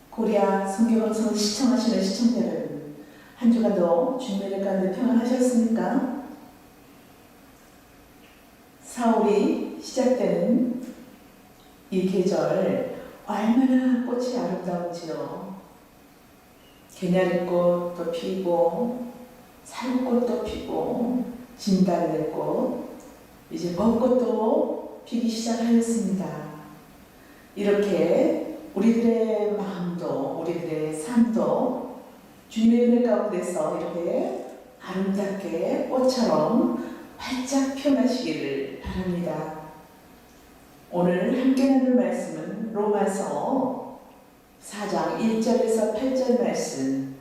코리아 선교방송을 시청하시는 시청자 여러분, 한 주간도 주님의 가운데 평안하셨습니까? 4월이 시작되는 이 계절 얼마나 꽃이 아름다운지요. 개냐리꽃도 피고 살구꽃도 피고 진달래꽃, 이제 벚꽃도 피기 시작하였습니다. 이렇게 우리들의 마음도 우리들의 삶도 주님의 은혜 가운데서 이렇게 아름답게 꽃처럼 활짝 피어나시기를 바랍니다. 오늘 함께 나눌 말씀은 로마서 4장 1절에서 8절 말씀,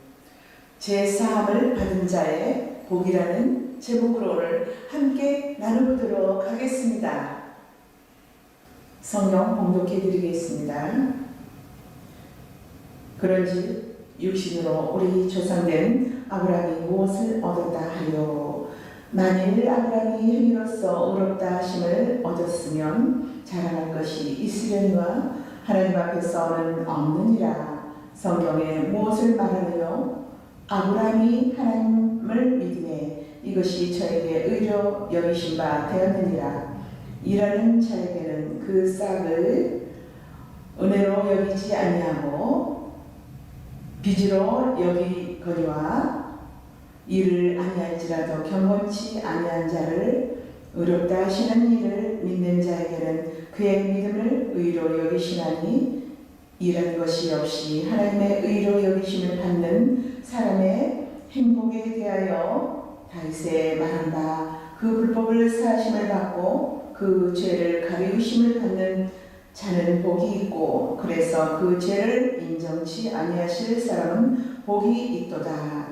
제4함을 받은 자의 복이라는 제목으로 오늘 함께 나눠보도록 하겠습니다. 성경 봉독해 드리겠습니다. 그런즉 육신으로 우리 조상된 아브라함이 무엇을 얻었다 하리요? 만일 아브라함이 행위로서 의롭다 하심을 얻었으면 자랑할 것이 있으려니와 하나님 앞에서는 없느니라. 성경에 무엇을 말하느요? 아브라함이 하나님을 믿음에 이것이 저에게 의로 여기신 바 되었느니라. 일하는 자에게는 그 싹을 은혜로 여기지 아니하고 빚으로 여기거니와 이를 아니할지라도 경건치 아니한 자를 의롭다 하시는 이를 믿는 자에게는 그의 믿음을 의로 여기시나니 이런 것이 없이 하나님의 의로 여기심을 받는 사람의 행복에 대하여 다윗의 말한 바 그 불법을 사하심을 받고 그 죄를 가리우심을 받는 자는 복이 있고 그래서 그 죄를 인정치 아니하실 사람은 복이 있도다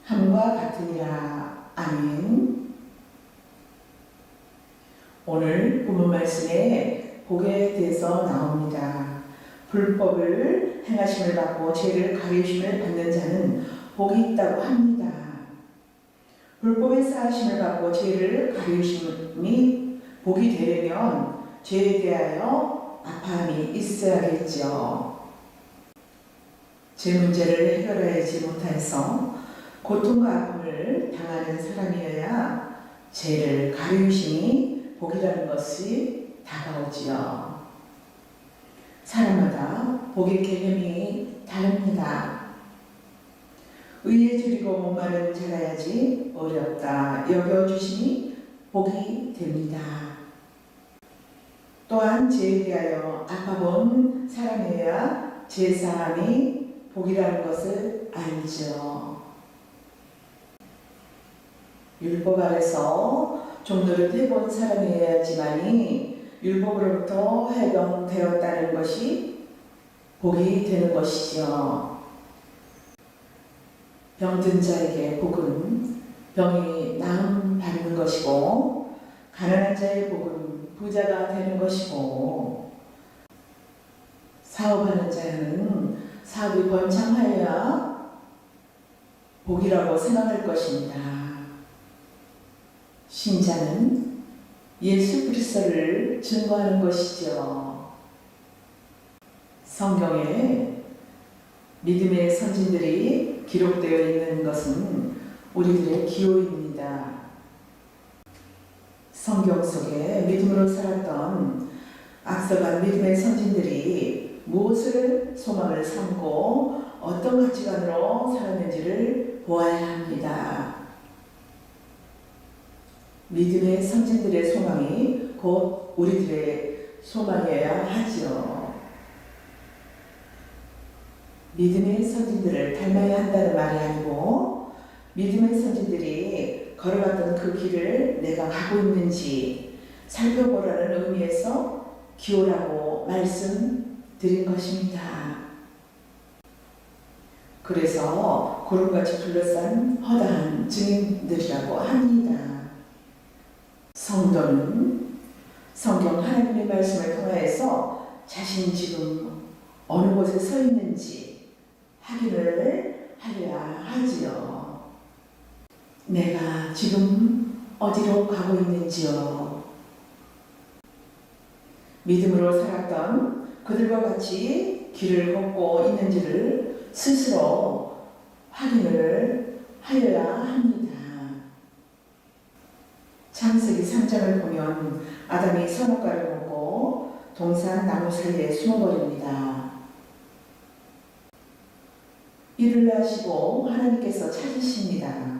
함과 같으니라. 아멘. 오늘 본문 말씀에 복에 대해서 나옵니다. 불법을 행하심을 받고 죄를 가리우심을 받는 자는 복이 있다고 합니다. 불법의 사하심을 받고 죄를 가리우심이 복이 되려면 죄에 대하여 아파함이 있어야겠죠. 죄 문제를 해결하지 못해서 고통과 아픔을 당하는 사람이어야 죄를 가리우심이 복이라는 것이 다가오지요. 사람마다 복의 개념이 다릅니다. 의에 줄이고 목마른 자라야지 어렵다 여겨주심이 복이 됩니다. 또한 죄에 대하여 아파본 사람이어야 제사함이 복이라는 것을 알죠. 율법 아래서 종노릇 해본 사람이어야지만이 율법으로부터 해방되었다는 것이 복이 되는 것이죠. 병든 자에게 복은 병이 나음 받는 것이고 가난한 자의 복은 부자가 되는 것이고 사업하는 자는 사업이 번창하여야 복이라고 생각할 것입니다. 신자는 예수 그리스도를 증거하는 것이죠. 성경에 믿음의 선진들이 기록되어 있는 것은 우리들의 기호입니다. 성경 속에 믿음으로 살았던 앞서간 믿음의 선진들이 무엇을 소망을 삼고 어떤 가치관으로 살았는지를 보아야 합니다. 믿음의 선진들의 소망이 곧 우리들의 소망이어야 하지요. 믿음의 선진들을 닮아야 한다는 말이 아니고 믿음의 선진들이 걸어갔던 그 길을 내가 가고 있는지 살펴보라는 의미에서 기호라고 말씀드린 것입니다. 그래서 구름같이 둘러싼 허다한 증인들이라고 합니다. 성도는 성경 하나님의 말씀을 통하여서 자신이 지금 어느 곳에 서 있는지 확인을 하려야 하지요. 내가 지금 어디로 가고 있는지요. 믿음으로 살았던 그들과 같이 어디 길을 걷고 있는지를 스스로 확인을 하여야 합니다. 창세기 3장을 보면 아담이 선악과를 먹고 동산 나무 사이에 숨어버립니다. 이를 하시고 하나님께서 찾으십니다.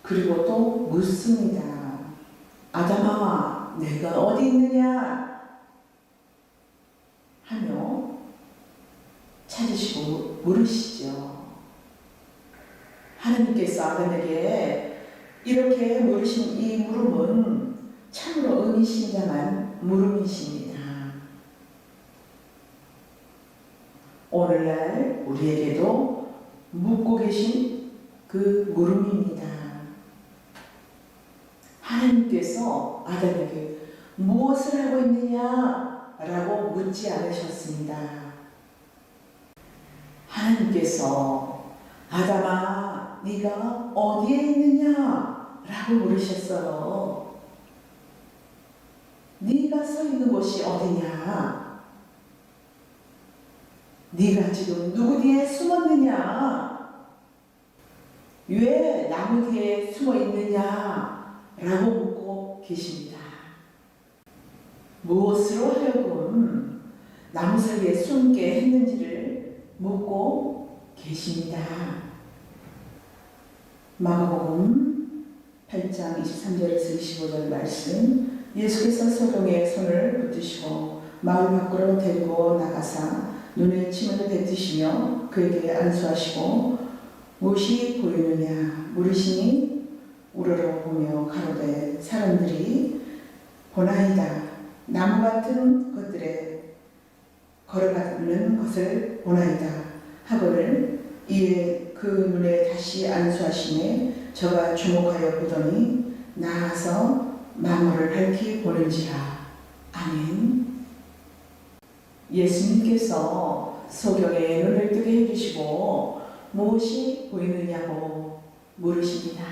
그리고 또 묻습니다. 아담아, 내가 어디 있느냐? 하며 찾으시고 물으시죠. 하나님께서 아담에게 이렇게 물으신 이 물음은 참으로 의미심장한 물음이십니다. 오늘날 우리에게도 묻고 계신 그 물음입니다. 하나님께서 아담에게 무엇을 하고 있느냐? 라고 묻지 않으셨습니다. 하나님께서 아담아, 네가 어디에 있느냐? 라고 물으셨어요. 네가 서 있는 곳이 어디냐? 네가 지금 누구 뒤에 숨었느냐? 왜 나무 뒤에 숨어 있느냐? 라고 묻고 계십니다. 무엇으로 하여금 나무 사이에 숨게 했는지를 묻고 계십니다. 마가복음 8장 23절에서 25절 말씀, 예수께서 소경의 손을 붙드시고 마을 밖으로 데리고 나가사 눈에 침을 뱉으시며 그에게 안수하시고 무엇이 보이느냐 물으시니 우러러보며 가로되 사람들이 보나이다. 나무 같은 것들에 걸어가는 것을 보나이다 하거늘 이에 그 눈에 다시 안수하시매 저가 주목하여 보더니 나아서 만물을 밝히 보는지라. 아멘. 예수님께서 소경의 눈을 뜨게 해주시고 무엇이 보이느냐고 물으십니다.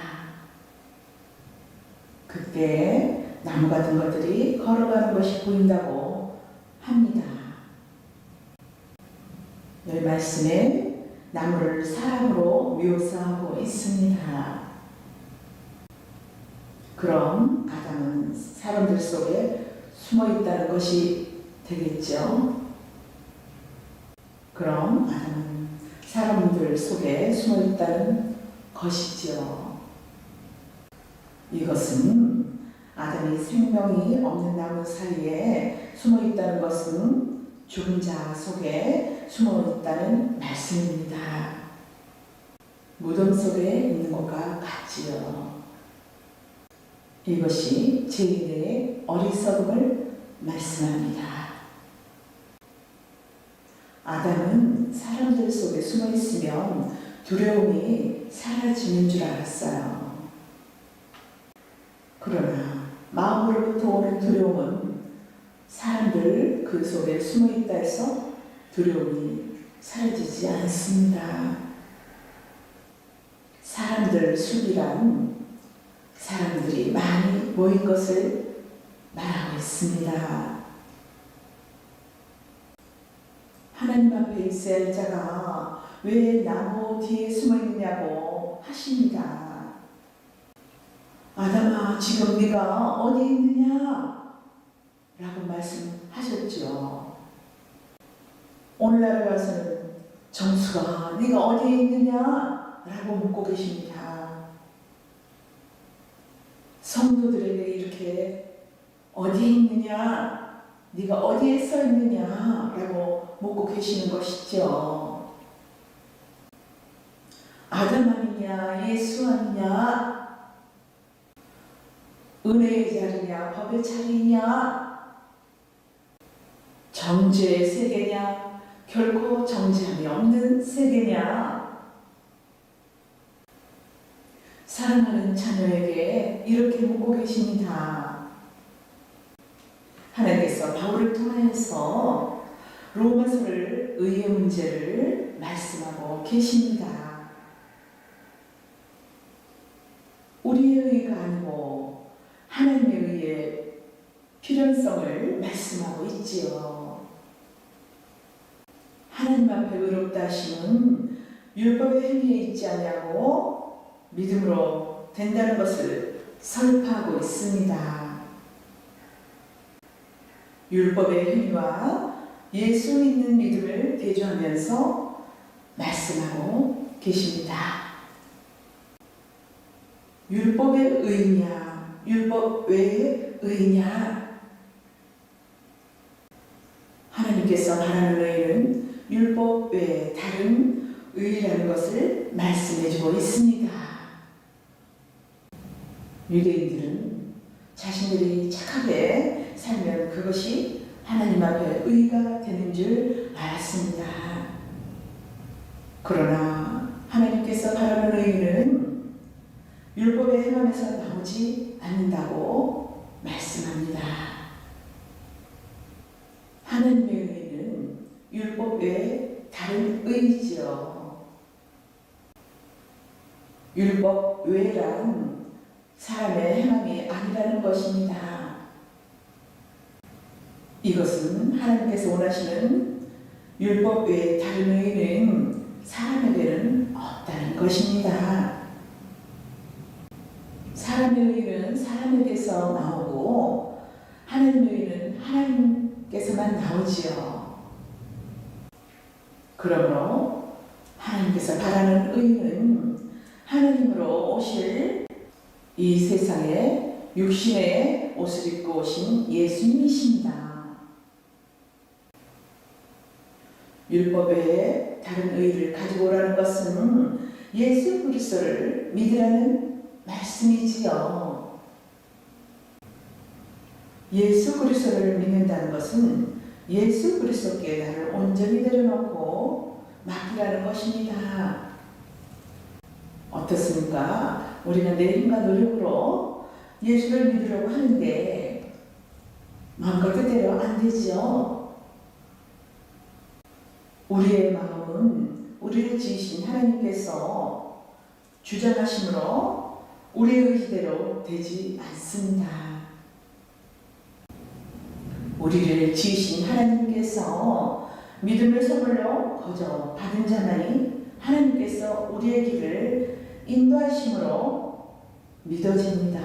그때 나무 같은 것들이 걸어가는 것이 보인다고 합니다. 이 말씀에 나무를 사람으로 묘사하고 있습니다. 그럼 아담은 사람들 속에 숨어 있다는 것이 되겠죠. 그럼 아담은 사람들 속에 숨어 있다는 것이죠. 이것은 아담이 생명이 없는 나무 사이에 숨어 있다는 것은 죽은 자 속에 숨어 있다는 말씀입니다. 무덤 속에 있는 것과 같지요. 이것이 죄인의 어리석음을 말씀합니다. 아담은 사람들 속에 숨어 있으면 두려움이 사라지는 줄 알았어요. 그러나 마음으로부터 오는 두려움은 사람들 그 속에 숨어 있다 해서 두려움이 사라지지 않습니다. 사람들 수비란 사람들이 많이 모인 것을 말하고 있습니다. 하나님 앞에 있어야 할 자가 왜 나무 뒤에 숨어 있느냐고 하십니다. 아담아, 지금 네가 어디 있느냐? 라고 말씀하셨죠. 오늘날 와서는 정수가 네가 어디에 있느냐? 라고 묻고 계십니다. 성도들에게 이렇게 어디에 있느냐? 네가 어디에 서 있느냐? 라고 묻고 계시는 것이죠. 아담 아니냐? 예수 아니냐? 은혜의 자리냐? 법의 자리냐? 정죄의 세계냐? 결코 정죄함이 없는 세계냐? 사랑하는 자녀에게 이렇게 묻고 계십니다. 하나님께서 바울을 통하여서 로마서를 의의 문제를 말씀하고 계십니다. 우리의 의가 아니고 하나님의 의의 필연성을 말씀하고 있지요. 하나님 앞에 의롭다 하심은 율법의 행위에 있지 아니하고 믿음으로 된다는 것을 설파하고 있습니다. 율법의 행위와 예수 믿는 믿음을 대조하면서 말씀하고 계십니다. 율법의 의냐, 율법 외의 의냐. 하나님께서 바라는 의는 율법 외에 다른 의라는 것을 말씀해주고 있습니다. 유대인들은 자신들이 착하게 살면 그것이 하나님 앞에 의가 되는 줄 알았습니다. 그러나 하나님께서 바라는 의는 율법의 행함에서 나오지 않는다고 말씀합니다. 하나님의 의는 율법 외에 다른 의지요. 율법 외란 사람의 행함이 아니라는 것입니다. 이것은 하나님께서 원하시는 율법 외에 다른 의는 사람에게는 없다는 것입니다. 사람의 의는 사람에게서 나오고 하나님의 의는 하나님께서만 나오지요. 그러므로 하나님께서 바라는 의는 하나님으로 오실 이 세상에 육신의 옷을 입고 오신 예수님이십니다. 율법 외에 다른 의를 가지고 오라는 것은 예수 그리스도를 믿으라는 말씀이지요. 예수 그리스도를 믿는다는 것은 예수 그리스도께 나를 온전히 내려놓고 맡기라는 것입니다. 어떻습니까? 우리는 내 힘과 노력으로 예수를 믿으려고 하는데 마음과 뜻대로 안 되지요. 우리의 마음은 우리를 지으신 하나님께서 주장하심으로 우리의 의지대로 되지 않습니다. 우리를 지으신 하나님께서 믿음을 선물로 거저 받은 자만이 하나님께서 우리의 길을 인도하심으로 믿어집니다.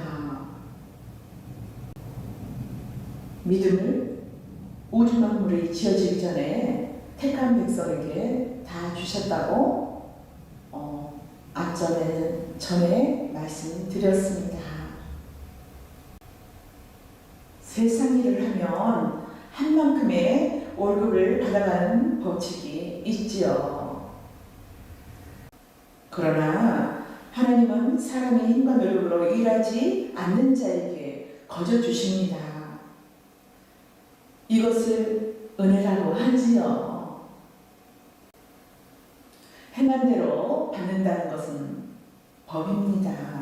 믿음을 우주 만물이 지어지기 전에 택한 백성에게 다 주셨다고 전에 말씀드렸습니다. 세상 일을 하면 한 만큼의 월급을 받아가는 법칙이 있지요. 그러나 하나님은 사람의 힘과 노력으로 일하지 않는 자에게 거저 주십니다. 이것을 은혜라고 하지요. 행한 대로 받는다는 것은 법입니다.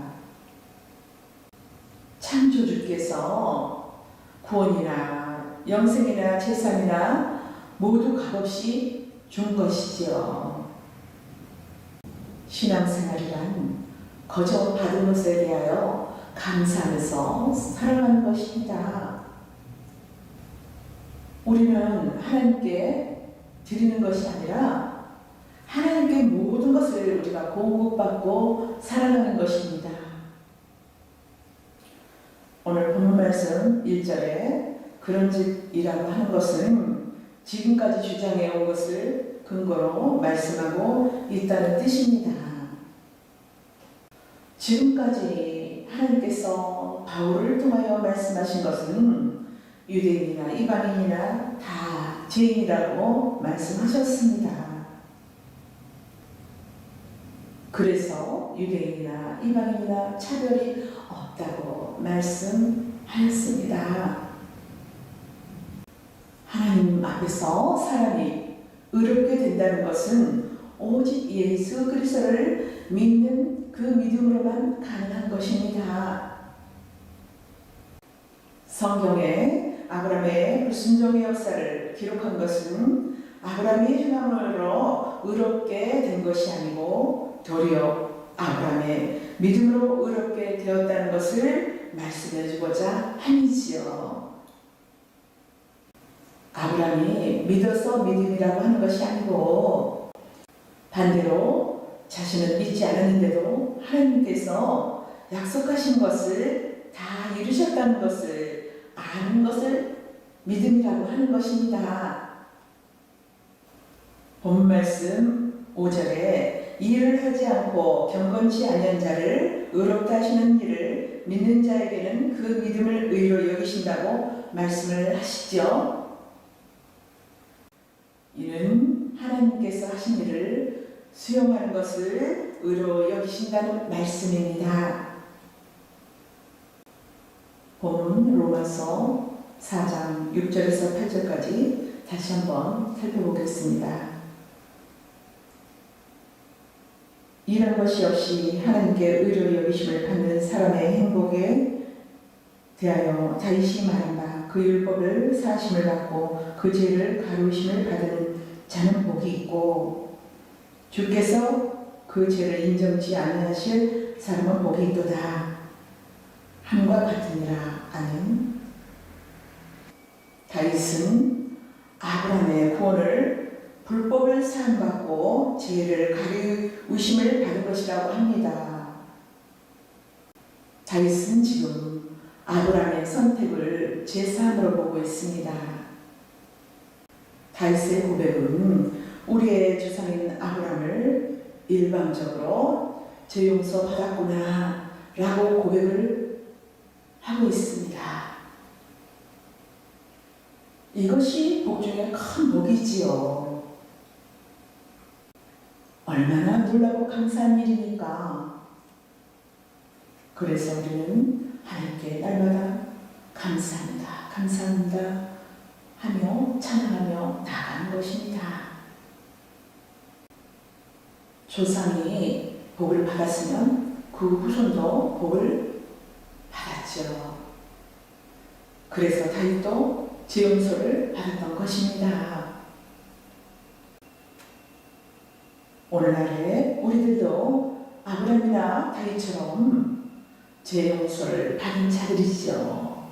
창조주께서 구원이나 영생이나 재산이나 모두 값없이 준 것이지요. 신앙생활이란 거저 받은 것에 대하여 감사하면서 살아가는 것입니다. 우리는 하나님께 드리는 것이 아니라 하나님께 모든 것을 우리가 공급받고 살아가는 것입니다. 오늘 본문 말씀 1절에 그런즉이라고 하는 것은 지금까지 주장해 온 것을 근거로 말씀하고 있다는 뜻입니다. 지금까지 하나님께서 바울을 통하여 말씀하신 것은 유대인이나 이방인이나 다 죄인이라고 말씀하셨습니다. 그래서 유대인이나 이방인이나 차별이 없다고 말씀하였습니다. 하나님 앞에서 사람이 의롭게 된다는 것은 오직 예수 그리스도를 믿는 그 믿음으로만 가능한 것입니다. 성경에 아브라함의 불순종의 역사를 기록한 것은 아브라함의 행함으로 의롭게 된 것이 아니고 도리어 아브라함의 믿음으로 의롭게 되었다는 것을 말씀해 주고자 함이지요. 아브라함이 믿어서 믿음이라고 하는 것이 아니고 반대로 자신은 믿지 않았는데도 하나님께서 약속하신 것을 다 이루셨다는 것을 아는 것을 믿음이라고 하는 것입니다. 본 말씀 5절에 일을 하지 않고 경건치 않은 자를 의롭다 하시는 일을 믿는 자에게는 그 믿음을 의로 여기신다고 말씀을 하시죠. 이는 하나님께서 하신 일을 수용하는 것을 의로 여기신다는 말씀입니다. 본 로마서 4장 6절에서 8절까지 다시 한번 살펴보겠습니다. 이런 것이 없이 하나님께 의로 여기심을 받는 사람의 행복에 대하여 다윗이 말한 바 그 율법을 사하심을 받고 그 죄를 가르우심을 받은 자는 복이 있고 주께서 그 죄를 인정지 아니하실 사람은 복이 있도다 함과 같으니라. 아멘. 다윗은 아브라함의 구원을 불법을 사함받고 죄를 가르우심을 받은 것이라고 합니다. 다윗은 지금 아브라함의 선택을 제사함으로 보고 있습니다. 다윗의 고백은 우리의 조상인 아브라함을 일방적으로 죄 용서 받았구나 라고 고백을 하고 있습니다. 이것이 복 중에 큰 복이지요. 얼마나 놀라고 감사한 일입니까? 그래서 우리는 하나님께 날마다 감사합니다, 감사합니다 하며 찬양하며 나아가는 것입니다. 조상이 복을 받았으면 그 후손도 복을 받았죠. 그래서 다윗도 죄 용서를 받았던 것입니다. 오늘날에 우리들도 아브라함이나 다윗처럼 죄 용서를 받은 자들이죠.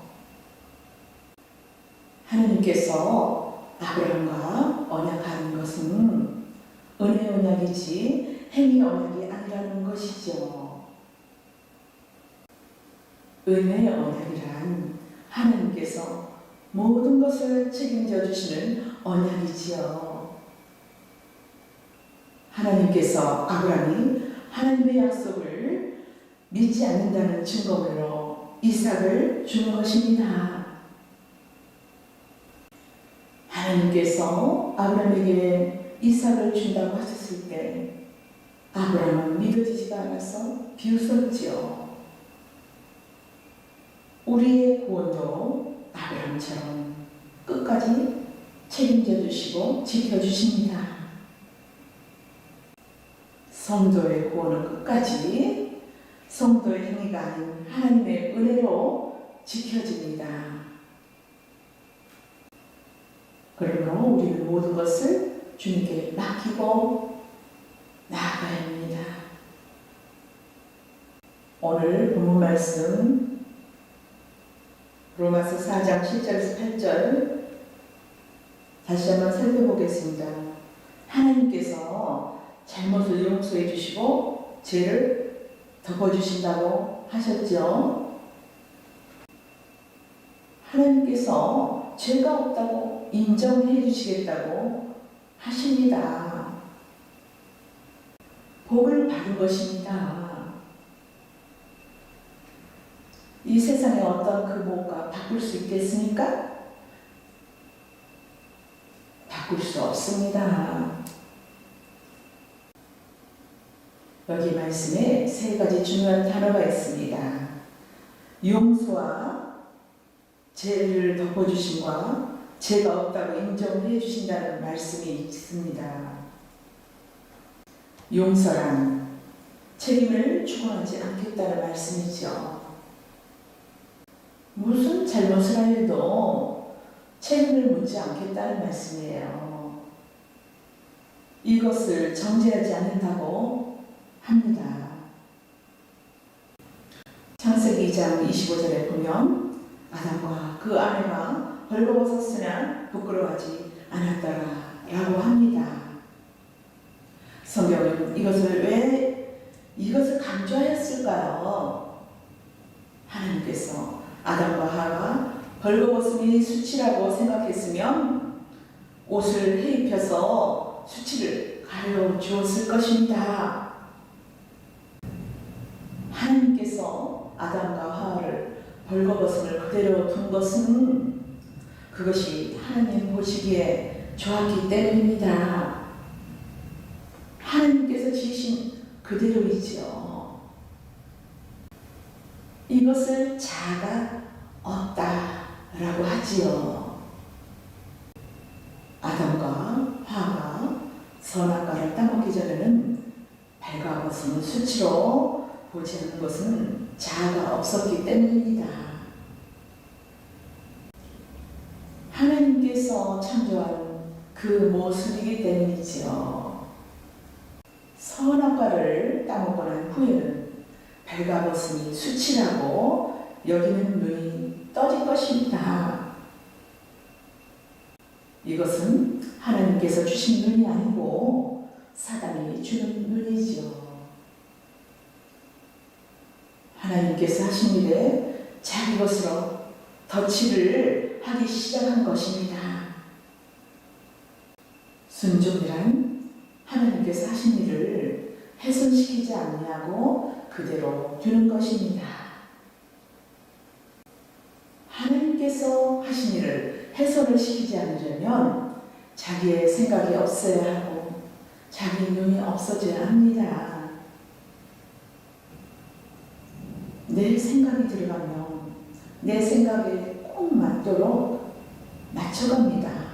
하나님께서 아브라함과 언약하는 것은 은혜 언약이지 행위 언약이 아니라는 것이죠. 은혜 언약이란 하나님께서 모든 것을 책임져 주시는 언약이지요. 하나님께서 아브라함이 하나님의 약속을 믿지 않는다는 증거물로 이삭을 주는 것입니다. 하나님께서 아브라함에게 이삭을 준다고 하셨을 때 아브라함은 믿어지지가 않아서 비웃었지요. 우리의 구원도 아브라함처럼 끝까지 책임져 주시고 지켜주십니다. 성도의 구원은 끝까지 성도의 행위가 아닌 하나님의 은혜로 지켜집니다. 그러므로 우리는 모든 것을 주님께 맡기고 나아가야 합니다. 오늘 본문 말씀 로마서 4장 7절에서 8절 다시 한번 살펴보겠습니다. 하나님께서 잘못을 용서해 주시고 죄를 덮어주신다고 하셨죠. 하나님께서 죄가 없다고 인정해 주시겠다고 하십니다. 복을 받은 것입니다. 이 세상에 어떤 그 무엇가 바꿀 수 있겠습니까? 바꿀 수 없습니다. 여기 말씀에 세 가지 중요한 단어가 있습니다. 용서와 죄를 덮어주심과 죄가 없다고 인정해 주신다는 말씀이 있습니다. 용서란 책임을 추구하지 않겠다는 말씀이죠. 무슨 잘못을 하여도 책임을 묻지 않겠다는 말씀이에요. 이것을 정죄하지 않는다고 합니다. 창세기 2장 25절에 보면 아담과 그 아내가 벌거벗었으나 부끄러워하지 않았더라라고 합니다. 성경은 왜 이것을 강조하였을까요? 하나님께서 아담과 하와가 벌거벗음이 수치라고 생각했으면 옷을 해입혀서 수치를 가려주었을 것입니다. 하나님께서 아담과 하와를 벌거벗음을 그대로 둔 것은 그것이 하나님 보시기에 좋았기 때문입니다. 하나님께서 지으신 그대로이지요. 이것을 자아가 없다라고 하지요. 아담과 하와가 선악과를 따먹기 전에는 발가벗음을 수치로 보지 않는 것은 자아가 없었기 때문입니다. 하나님께서 창조한 그 모습이기 때문이지요. 선악과를 따먹고 난 후에는 발가벗음이 수치라고 여기는 눈이 떠질 것입니다. 이것은 하나님께서 주신 눈이 아니고 사단이 주는 눈이지요. 하나님께서 하신 일에 자기 것으로 덧칠을 하기 시작한 것입니다. 순종이란 하나님께서 하신 일을 훼손시키지 아니하고 그대로 두는 것입니다. 하나님께서 하신 일을 훼손을 시키지 않으려면 자기의 생각이 없어야 하고 자기 눈이 없어져야 합니다. 내 생각이 들어가면 내 생각에 꼭 맞도록 맞춰갑니다.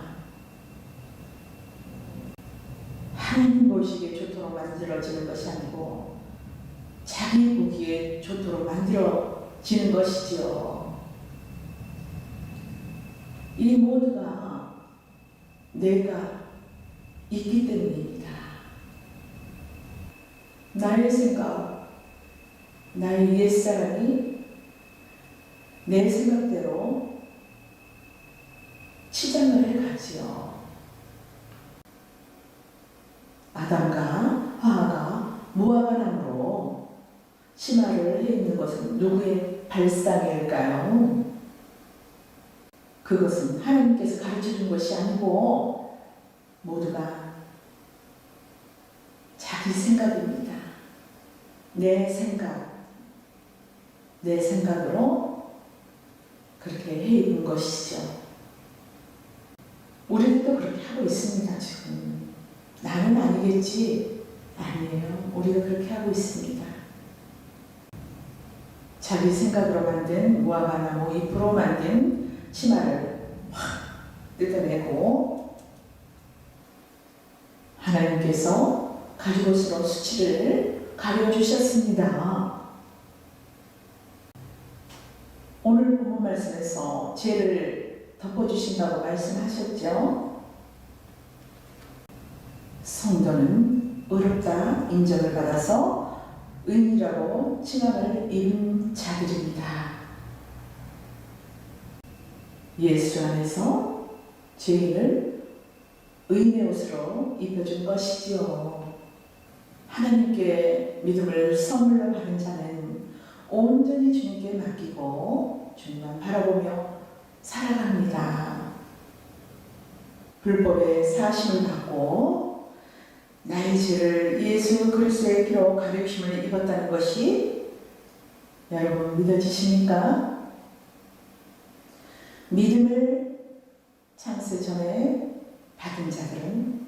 하나님 보시기에 좋도록 만들어지는 것이 아니고 자기 보기에 좋도록 만들어지는 것이지요. 이 모두가 내가 있기 때문입니다. 나의 생각, 나의 옛사람이 내 생각대로 치장을 해가지요. 아담과 하와가 무화과나무로 치마를 해입는 것은 누구의 발상일까요? 그것은 하나님께서 가르쳐준 것이 아니고 모두가 자기 생각입니다. 내 생각으로 그렇게 해입은 것이죠. 우리도 그렇게 하고 있습니다. 지금 나는 아니겠지. 아니에요. 우리가 그렇게 하고 있습니다. 자기 생각으로 만든 무화과나무 잎으로 만든 치마를 확 뜯어내고 하나님께서 가죽옷으로 수치를 가려주셨습니다. 오늘 본문 말씀에서 죄를 덮어주신다고 말씀하셨죠. 성도는 의롭다 인정을 받아서 의인이라고 칭함을 입은 자들입니다. 예수 안에서 죄인을 의인의 옷으로 입혀준 것이지요. 하나님께 믿음을 선물로 받은 자는 온전히 주님께 맡기고 주님만 바라보며 살아갑니다. 불법의 사심을 받고 나의 죄를 예수 그리스도의 피로 가르침을 입었다는 것이 여러분 믿어지십니까? 믿음을 창세 전에 받은 자들은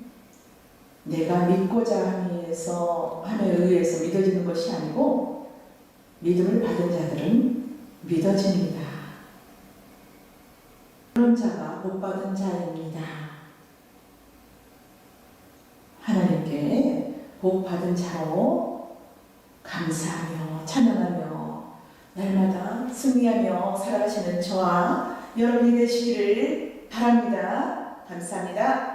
내가 믿고자 함에 의해서 믿어지는 것이 아니고 믿음을 받은 자들은 믿어집니다. 그런 자가 복받은 자입니다. 하나님께 복받은 자로 감사하며 찬양하며 날마다 승리하며 살아가시는 저와 여러분이 되시기를 바랍니다. 감사합니다.